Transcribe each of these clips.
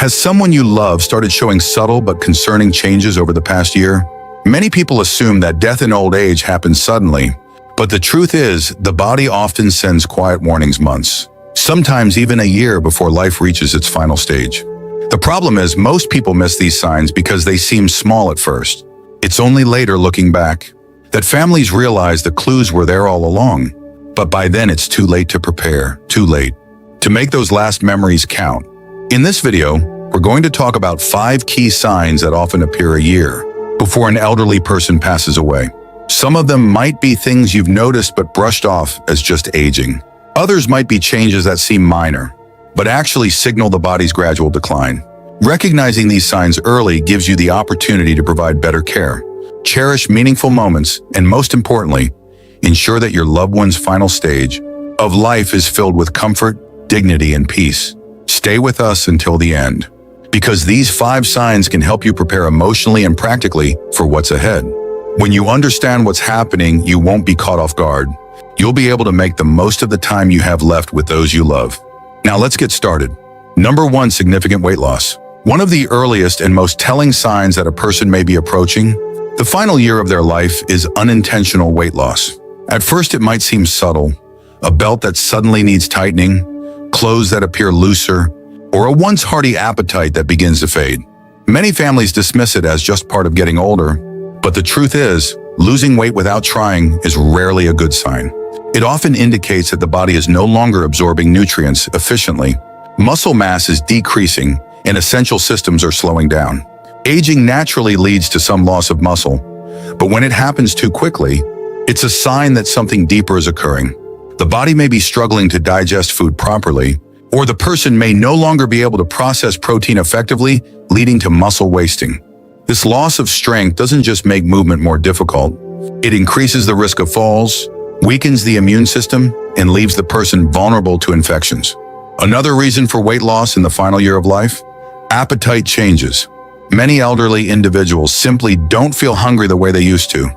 Has someone you love started showing subtle but concerning changes over the past year? Many people assume that death in old age happens suddenly, but the truth is, the body often sends quiet warnings months, sometimes even a year before life reaches its final stage. The problem is, most people miss these signs because they seem small at first. It's only later, looking back, that families realize the clues were there all along. But by then, it's too late to prepare, too late to make those last memories count. In this video, we're going to talk about 5 key signs that often appear a year before an elderly person passes away. Some of them might be things you've noticed but brushed off as just aging. Others might be changes that seem minor, but actually signal the body's gradual decline. Recognizing these signs early gives you the opportunity to provide better care, cherish meaningful moments, and most importantly, ensure that your loved one's final stage of life is filled with comfort, dignity, and peace. Stay with us until the end, because these 5 signs can help you prepare emotionally and practically for what's ahead. When you understand what's happening, you won't be caught off guard. You'll be able to make the most of the time you have left with those you love. Now let's get started. Number 1, significant weight loss. One of the earliest and most telling signs that a person may be approaching the final year of their life is unintentional weight loss. At first, it might seem subtle, a belt that suddenly needs tightening, clothes that appear looser, or a once hearty appetite that begins to fade. Many families dismiss it as just part of getting older, but the truth is, losing weight without trying is rarely a good sign. It often indicates that the body is no longer absorbing nutrients efficiently. Muscle mass is decreasing, and essential systems are slowing down. Aging naturally leads to some loss of muscle, but when it happens too quickly, it's a sign that something deeper is occurring. The body may be struggling to digest food properly, or the person may no longer be able to process protein effectively, leading to muscle wasting. This loss of strength doesn't just make movement more difficult, it increases the risk of falls, weakens the immune system, and leaves the person vulnerable to infections. Another reason for weight loss in the final year of life? Appetite changes. Many elderly individuals simply don't feel hungry the way they used to.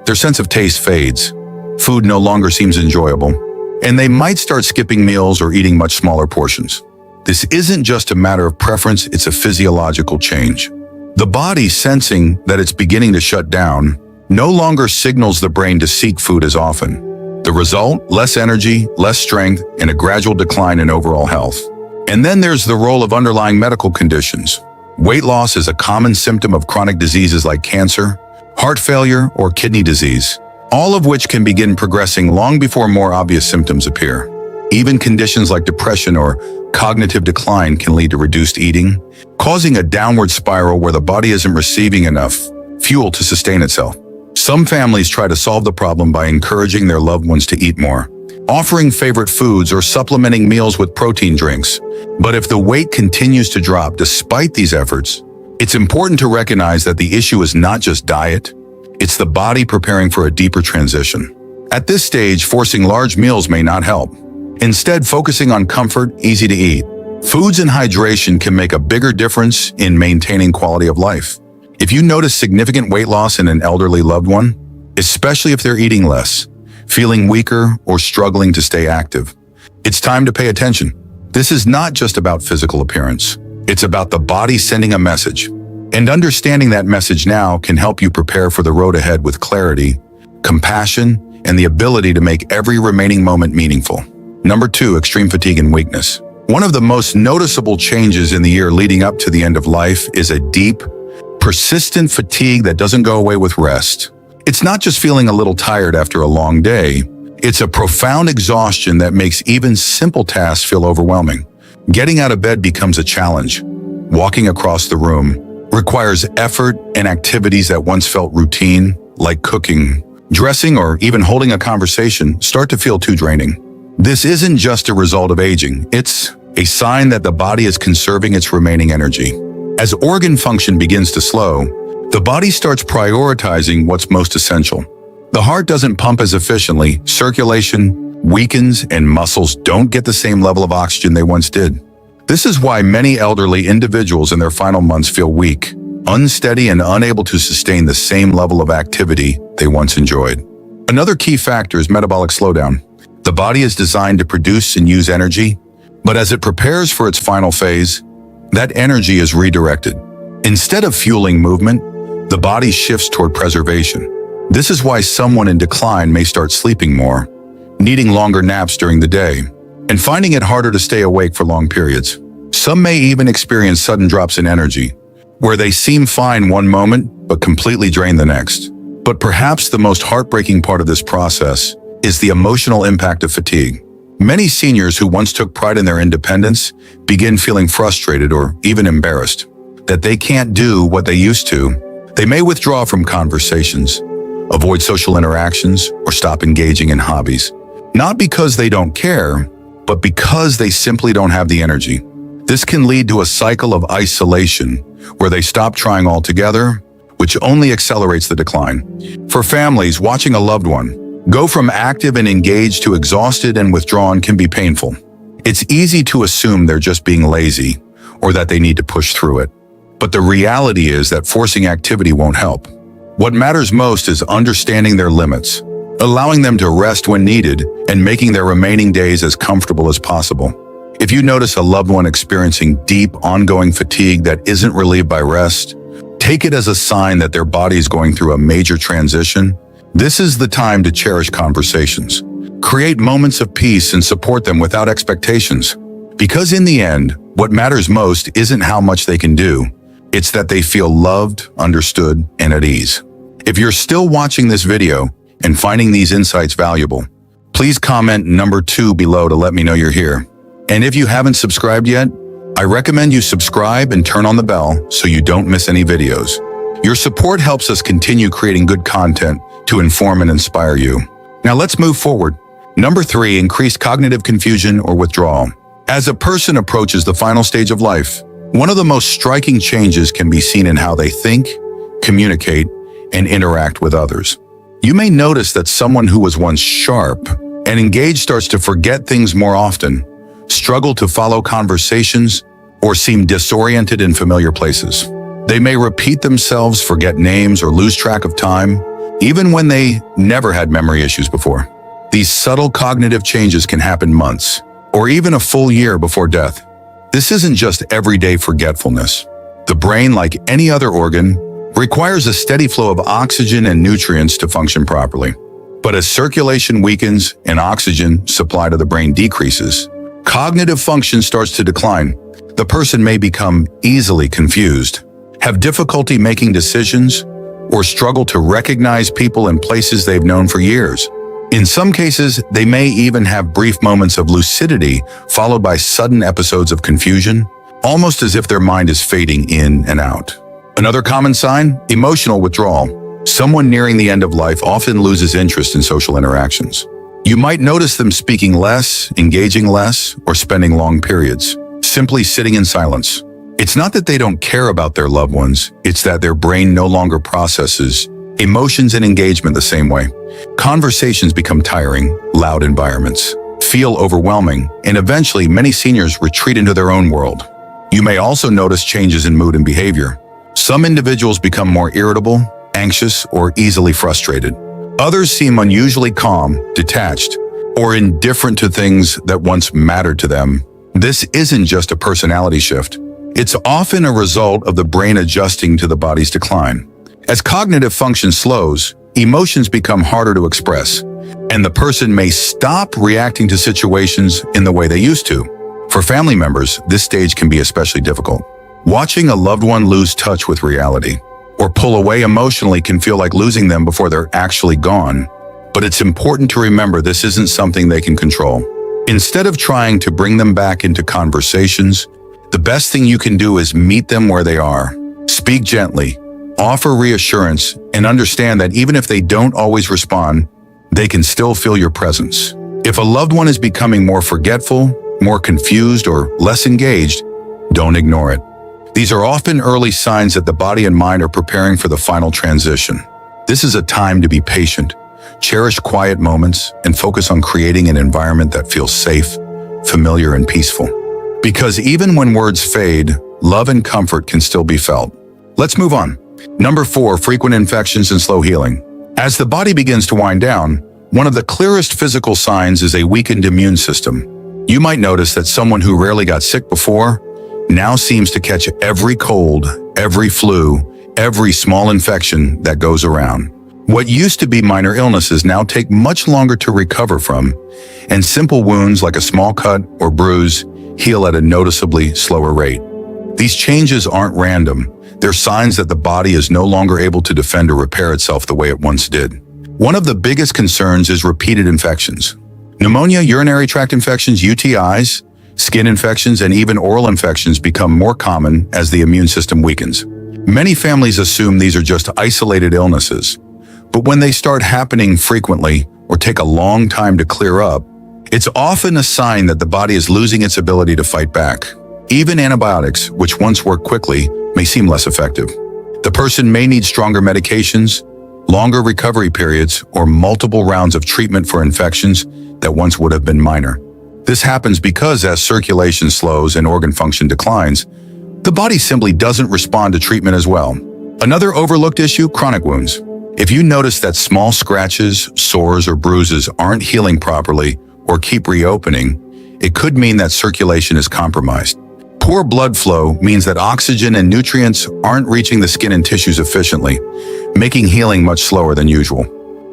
Their sense of taste fades. Food no longer seems enjoyable, and they might start skipping meals or eating much smaller portions. This isn't just a matter of preference, it's a physiological change. The body, sensing that it's beginning to shut down, no longer signals the brain to seek food as often. The result? Less energy, less strength, and a gradual decline in overall health. And then there's the role of underlying medical conditions. Weight loss is a common symptom of chronic diseases like cancer, heart failure, or kidney disease, all of which can begin progressing long before more obvious symptoms appear. Even conditions like depression or cognitive decline can lead to reduced eating, causing a downward spiral where the body isn't receiving enough fuel to sustain itself. Some families try to solve the problem by encouraging their loved ones to eat more, offering favorite foods or supplementing meals with protein drinks. But if the weight continues to drop despite these efforts, it's important to recognize that the issue is not just diet, it's the body preparing for a deeper transition. At this stage, forcing large meals may not help. Instead, focusing on comfort, easy to eat foods and hydration can make a bigger difference in maintaining quality of life. If you notice significant weight loss in an elderly loved one, especially if they're eating less, feeling weaker, or struggling to stay active, it's time to pay attention. This is not just about physical appearance. It's about the body sending a message. And understanding that message now can help you prepare for the road ahead with clarity, compassion, and the ability to make every remaining moment meaningful. Number 2, extreme fatigue and weakness. One of the most noticeable changes in the year leading up to the end of life is a deep, persistent fatigue that doesn't go away with rest. It's not just feeling a little tired after a long day. It's a profound exhaustion that makes even simple tasks feel overwhelming. Getting out of bed becomes a challenge. Walking across the room requires effort, and activities that once felt routine, like cooking, dressing, or even holding a conversation, start to feel too draining. This isn't just a result of aging. It's a sign that the body is conserving its remaining energy. As organ function begins to slow, the body starts prioritizing what's most essential. The heart doesn't pump as efficiently, circulation weakens, and muscles don't get the same level of oxygen they once did. This is why many elderly individuals in their final months feel weak, unsteady, and unable to sustain the same level of activity they once enjoyed. Another key factor is metabolic slowdown. The body is designed to produce and use energy, but as it prepares for its final phase, that energy is redirected. Instead of fueling movement, the body shifts toward preservation. This is why someone in decline may start sleeping more, needing longer naps during the day, and finding it harder to stay awake for long periods. Some may even experience sudden drops in energy, where they seem fine one moment but completely drain the next. But perhaps the most heartbreaking part of this process is the emotional impact of fatigue. Many seniors who once took pride in their independence begin feeling frustrated or even embarrassed that they can't do what they used to. They may withdraw from conversations, avoid social interactions, or stop engaging in hobbies. Not because they don't care, but because they simply don't have the energy. This can lead to a cycle of isolation where they stop trying altogether, which only accelerates the decline. For families, watching a loved one go from active and engaged to exhausted and withdrawn can be painful. It's easy to assume they're just being lazy or that they need to push through it. But the reality is that forcing activity won't help. What matters most is understanding their limits, allowing them to rest when needed, and making their remaining days as comfortable as possible. If you notice a loved one experiencing deep, ongoing fatigue that isn't relieved by rest, take it as a sign that their body is going through a major transition. This is the time to cherish conversations. Create moments of peace and support them without expectations. Because in the end, what matters most isn't how much they can do. It's that they feel loved, understood, and at ease. If you're still watching this video and finding these insights valuable, please comment number 2 below to let me know you're here. And if you haven't subscribed yet, I recommend you subscribe and turn on the bell so you don't miss any videos. Your support helps us continue creating good content to inform and inspire you. Now let's move forward. Number 3, increased cognitive confusion or withdrawal. As a person approaches the final stage of life, one of the most striking changes can be seen in how they think, communicate, and interact with others. You may notice that someone who was once sharp and engaged starts to forget things more often, struggle to follow conversations, or seem disoriented in familiar places. They may repeat themselves, forget names, or lose track of time, even when they never had memory issues before. These subtle cognitive changes can happen months, or even a full year before death. This isn't just everyday forgetfulness. The brain, like any other organ, requires a steady flow of oxygen and nutrients to function properly. But as circulation weakens and oxygen supply to the brain decreases, cognitive function starts to decline. The person may become easily confused, have difficulty making decisions, or struggle to recognize people and places they've known for years. In some cases, they may even have brief moments of lucidity followed by sudden episodes of confusion, almost as if their mind is fading in and out. Another common sign, emotional withdrawal. Someone nearing the end of life often loses interest in social interactions. You might notice them speaking less, engaging less, or spending long periods, simply sitting in silence. It's not that they don't care about their loved ones, it's that their brain no longer processes emotions and engagement the same way. Conversations become tiring, loud environments feel overwhelming, and eventually many seniors retreat into their own world. You may also notice changes in mood and behavior. Some individuals become more irritable, anxious, or easily frustrated. Others seem unusually calm, detached, or indifferent to things that once mattered to them. This isn't just a personality shift. It's often a result of the brain adjusting to the body's decline. As cognitive function slows, emotions become harder to express, and the person may stop reacting to situations in the way they used to. For family members, this stage can be especially difficult. Watching a loved one lose touch with reality or pull away emotionally can feel like losing them before they're actually gone. But it's important to remember this isn't something they can control. Instead of trying to bring them back into conversations, the best thing you can do is meet them where they are. Speak gently, offer reassurance, and understand that even if they don't always respond, they can still feel your presence. If a loved one is becoming more forgetful, more confused, or less engaged, don't ignore it. These are often early signs that the body and mind are preparing for the final transition. This is a time to be patient, cherish quiet moments, and focus on creating an environment that feels safe, familiar, and peaceful. Because even when words fade, love and comfort can still be felt. Let's move on. Number 4, frequent infections and slow healing. As the body begins to wind down, one of the clearest physical signs is a weakened immune system. You might notice that someone who rarely got sick before now seems to catch every cold, every flu, every small infection that goes around. What used to be minor illnesses now take much longer to recover from, and simple wounds like a small cut or bruise heal at a noticeably slower rate. These changes aren't random. They're signs that the body is no longer able to defend or repair itself the way it once did. One of the biggest concerns is repeated infections. Pneumonia, urinary tract infections, UTIs, skin infections, and even oral infections become more common as the immune system weakens. Many families assume these are just isolated illnesses, but when they start happening frequently or take a long time to clear up, it's often a sign that the body is losing its ability to fight back. Even antibiotics, which once worked quickly, may seem less effective. The person may need stronger medications, longer recovery periods, or multiple rounds of treatment for infections that once would have been minor. This happens because as circulation slows and organ function declines, the body simply doesn't respond to treatment as well. Another overlooked issue, chronic wounds. If you notice that small scratches, sores, or bruises aren't healing properly or keep reopening, it could mean that circulation is compromised. Poor blood flow means that oxygen and nutrients aren't reaching the skin and tissues efficiently, making healing much slower than usual.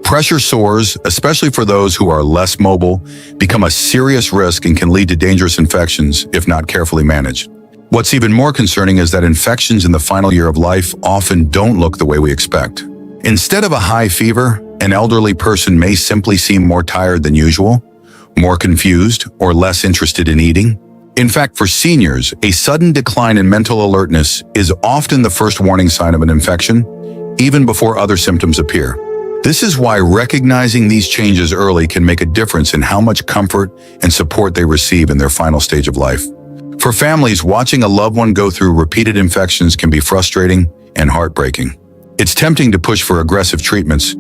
Pressure sores, especially for those who are less mobile, become a serious risk and can lead to dangerous infections if not carefully managed. What's even more concerning is that infections in the final year of life often don't look the way we expect. Instead of a high fever, an elderly person may simply seem more tired than usual, more confused, or less interested in eating. In fact, for seniors, a sudden decline in mental alertness is often the first warning sign of an infection, even before other symptoms appear. This is why recognizing these changes early can make a difference in how much comfort and support they receive in their final stage of life. For families, watching a loved one go through repeated infections can be frustrating and heartbreaking. It's tempting to push for aggressive treatments,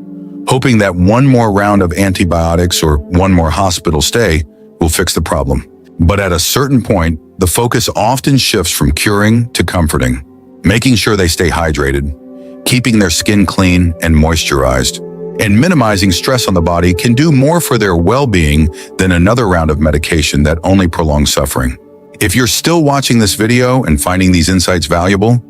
hoping that one more round of antibiotics or one more hospital stay will fix the problem. But at a certain point, the focus often shifts from curing to comforting, making sure they stay hydrated, keeping their skin clean and moisturized, and minimizing stress on the body can do more for their well-being than another round of medication that only prolongs suffering. If you're still watching this video and finding these insights valuable,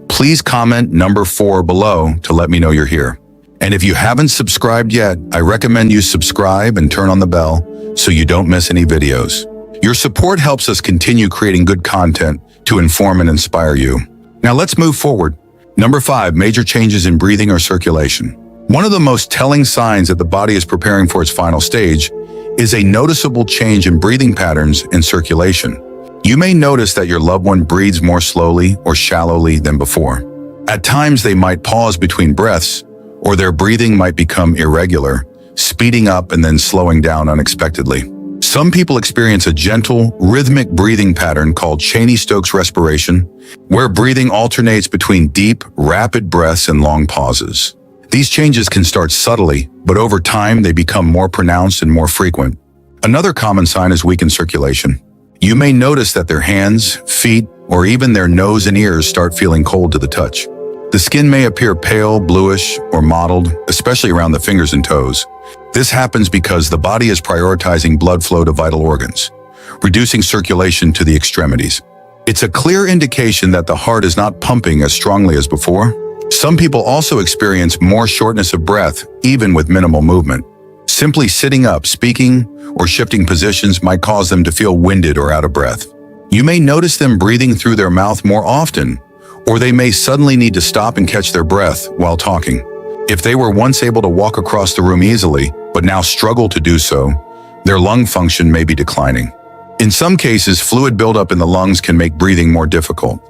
please comment number 4 below to let me know you're here. And if you haven't subscribed yet, I recommend you subscribe and turn on the bell so you don't miss any videos. Your support helps us continue creating good content to inform and inspire you. Now let's move forward. Number 5, major changes in breathing or circulation. One of the most telling signs that the body is preparing for its final stage is a noticeable change in breathing patterns and circulation. You may notice that your loved one breathes more slowly or shallowly than before. At times, they might pause between breaths, or their breathing might become irregular, speeding up and then slowing down unexpectedly. Some people experience a gentle, rhythmic breathing pattern called Cheney-Stokes respiration, where breathing alternates between deep, rapid breaths and long pauses. These changes can start subtly, but over time they become more pronounced and more frequent. Another common sign is weakened circulation. You may notice that their hands, feet, or even their nose and ears start feeling cold to the touch. The skin may appear pale, bluish, or mottled, especially around the fingers and toes. This happens because the body is prioritizing blood flow to vital organs, reducing circulation to the extremities. It's a clear indication that the heart is not pumping as strongly as before. Some people also experience more shortness of breath, even with minimal movement. Simply sitting up, speaking, or shifting positions might cause them to feel winded or out of breath. You may notice them breathing through their mouth more often, or they may suddenly need to stop and catch their breath while talking. If they were once able to walk across the room easily, but now struggle to do so, their lung function may be declining. In some cases, fluid buildup in the lungs can make breathing more difficult.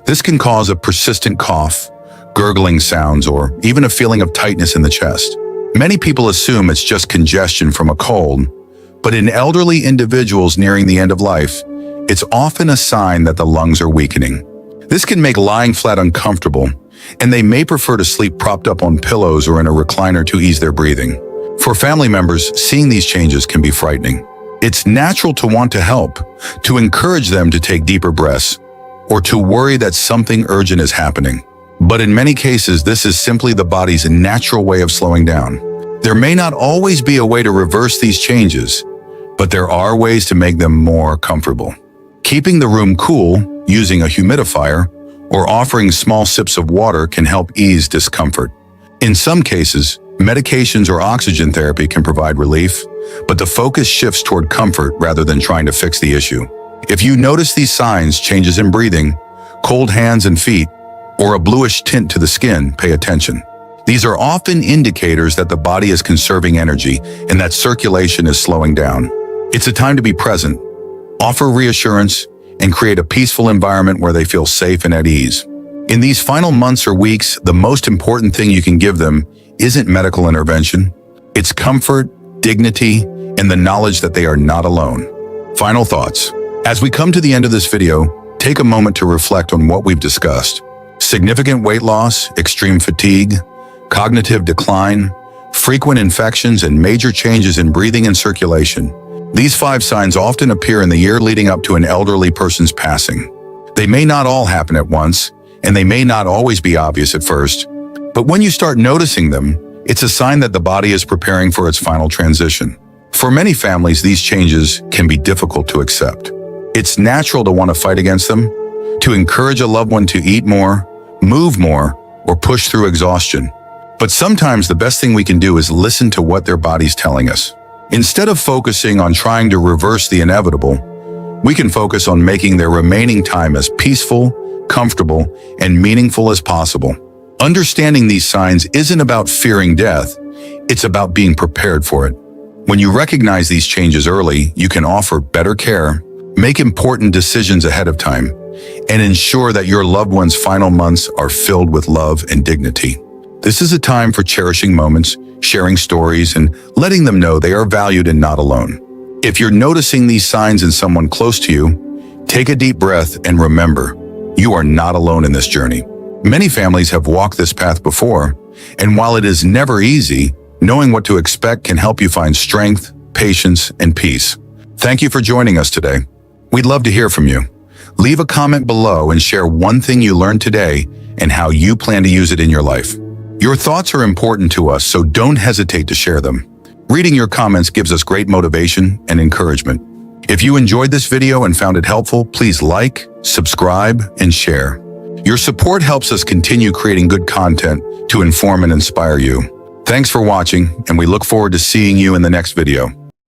This can cause a persistent cough, gurgling sounds, or even a feeling of tightness in the chest. Many people assume it's just congestion from a cold, but in elderly individuals nearing the end of life, it's often a sign that the lungs are weakening. This can make lying flat uncomfortable, and they may prefer to sleep propped up on pillows or in a recliner to ease their breathing. For family members, seeing these changes can be frightening. It's natural to want to help, to encourage them to take deeper breaths, or to worry that something urgent is happening. But in many cases, this is simply the body's natural way of slowing down. There may not always be a way to reverse these changes, but there are ways to make them more comfortable. Keeping the room cool, using a humidifier, or offering small sips of water can help ease discomfort. In some cases, medications or oxygen therapy can provide relief, but the focus shifts toward comfort rather than trying to fix the issue. If you notice these signs, changes in breathing, cold hands and feet, or a bluish tint to the skin, pay attention. These are often indicators that the body is conserving energy and that circulation is slowing down. It's a time to be present, offer reassurance, and create a peaceful environment where they feel safe and at ease. In these final months or weeks, the most important thing you can give them isn't medical intervention. It's comfort, dignity, and the knowledge that they are not alone. Final thoughts. As we come to the end of this video, take a moment to reflect on what we've discussed. Significant weight loss, extreme fatigue, cognitive decline, frequent infections, and major changes in breathing and circulation. These 5 signs often appear in the year leading up to an elderly person's passing. They may not all happen at once, and they may not always be obvious at first, but when you start noticing them, it's a sign that the body is preparing for its final transition. For many families, these changes can be difficult to accept. It's natural to want to fight against them, to encourage a loved one to eat more, move more, or push through exhaustion. But sometimes the best thing we can do is listen to what their body's telling us. Instead of focusing on trying to reverse the inevitable, we can focus on making their remaining time as peaceful, comfortable, and meaningful as possible. Understanding these signs isn't about fearing death, it's about being prepared for it. When you recognize these changes early, you can offer better care, make important decisions ahead of time, and ensure that your loved one's final months are filled with love and dignity. This is a time for cherishing moments, sharing stories, and letting them know they are valued and not alone. If you're noticing these signs in someone close to you, take a deep breath and remember, you are not alone in this journey. Many families have walked this path before, and while it is never easy, knowing what to expect can help you find strength, patience, and peace. Thank you for joining us today. We'd love to hear from you. Leave a comment below and share one thing you learned today and how you plan to use it in your life. Your thoughts are important to us, so don't hesitate to share them. Reading your comments gives us great motivation and encouragement. If you enjoyed this video and found it helpful, please like, subscribe, and share. Your support helps us continue creating good content to inform and inspire you. Thanks for watching, and we look forward to seeing you in the next video.